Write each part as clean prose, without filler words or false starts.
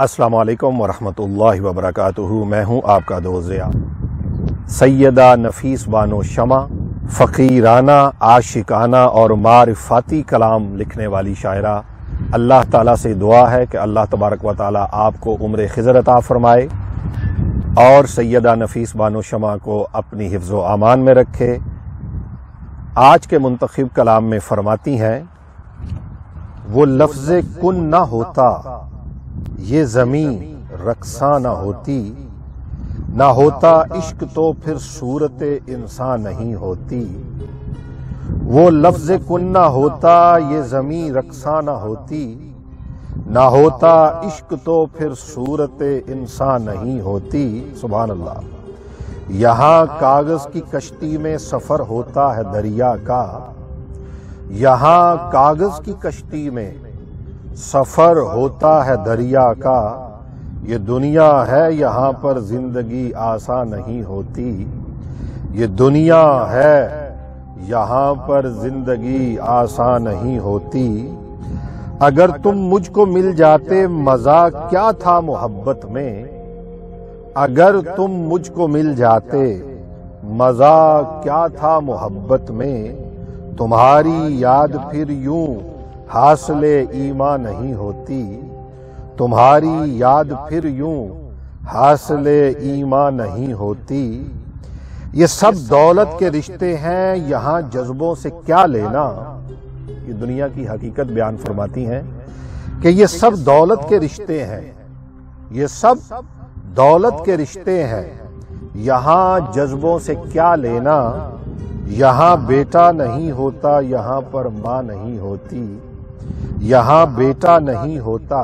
السلام علیکم ورحمۃ وبرکاتہ۔ میں ہوں آپ کا دوست ضیاء۔ سیدہ نفیس بانو شمع فقیرانہ، عاشقانہ اور معرفاتی کلام لکھنے والی شاعرہ، اللہ تعالیٰ سے دعا ہے کہ اللہ تبارک و تعالیٰ آپ کو عمر خضر عطا فرمائے اور سیدہ نفیس بانو شمع کو اپنی حفظ و امان میں رکھے۔ آج کے منتخب کلام میں فرماتی ہیں، وہ لفظ کن نہ ہوتا یہ زمین رقصاں نہ ہوتی، نہ ہوتا عشق تو پھر صورت انسان نہیں ہوتی۔ وہ لفظ کن نہ ہوتا یہ زمین رقصاں نہ ہوتی، نہ ہوتا عشق تو پھر صورت انسان نہیں ہوتی۔ سبحان اللہ۔ یہاں کاغذ کی کشتی میں سفر ہوتا ہے دریا کا، یہاں کاغذ کی کشتی میں سفر ہوتا ہے دریا کا، یہ دنیا ہے یہاں پر زندگی آسان نہیں ہوتی، یہ دنیا ہے یہاں پر زندگی آسان نہیں ہوتی۔ اگر تم مجھ کو مل جاتے مزہ کیا تھا محبت میں، اگر تم مجھ کو مل جاتے مزہ کیا تھا محبت میں، تمہاری یاد پھر یوں حاصل ایمان نہیں ہوتی، تمہاری یاد پھر یوں حاصل ایمان نہیں ہوتی۔ یہ سب دولت کے رشتے ہیں یہاں جذبوں سے کیا لینا، یہ دنیا کی حقیقت بیان فرماتی ہیں کہ یہ سب دولت کے رشتے ہیں، یہ سب دولت کے رشتے ہیں یہاں جذبوں سے کیا لینا، یہاں بیٹا نہیں ہوتا یہاں پر ماں نہیں ہوتی، یہاں بیٹا نہیں ہوتا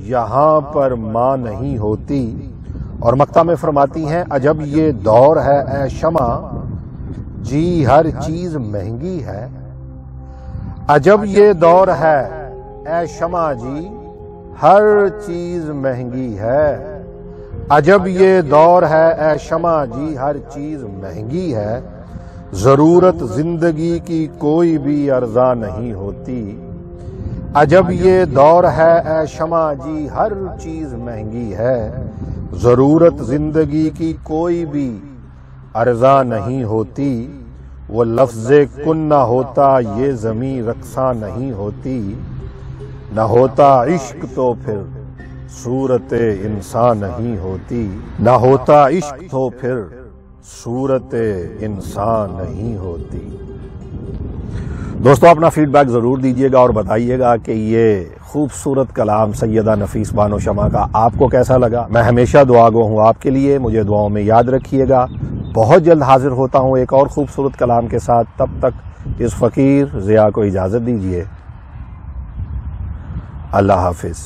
یہاں پر ماں نہیں ہوتی۔ اور مقطع میں فرماتی ہیں، عجب یہ دور ہے اے شمع جی ہر چیز مہنگی ہے، عجب یہ دور ہے اے شمع جی ہر چیز مہنگی ہے، عجب یہ دور ہے اے شمع جی ہر چیز مہنگی ہے، ضرورت زندگی کی کوئی بھی ارزاں نہیں ہوتی، عجب یہ دور ہے اے شمع جی ہر چیز مہنگی ہے، ضرورت زندگی کی کوئی بھی ارزاں نہیں ہوتی۔ وہ لفظ کن نہ ہوتا یہ زمین رقصاں نہیں ہوتی، نہ ہوتا عشق تو پھر صورت انسان نہیں ہوتی، نہ ہوتا عشق تو پھر صورت انسان نہیں ہوتی۔ دوستو اپنا فیڈ بیک ضرور دیجیے گا اور بتائیے گا کہ یہ خوبصورت کلام سیدہ نفیس بانو شمع کا آپ کو کیسا لگا۔ میں ہمیشہ دعا گو ہوں آپ کے لیے، مجھے دعاؤں میں یاد رکھیے گا۔ بہت جلد حاضر ہوتا ہوں ایک اور خوبصورت کلام کے ساتھ، تب تک اس فقیر ضیاء کو اجازت دیجیے۔ اللہ حافظ۔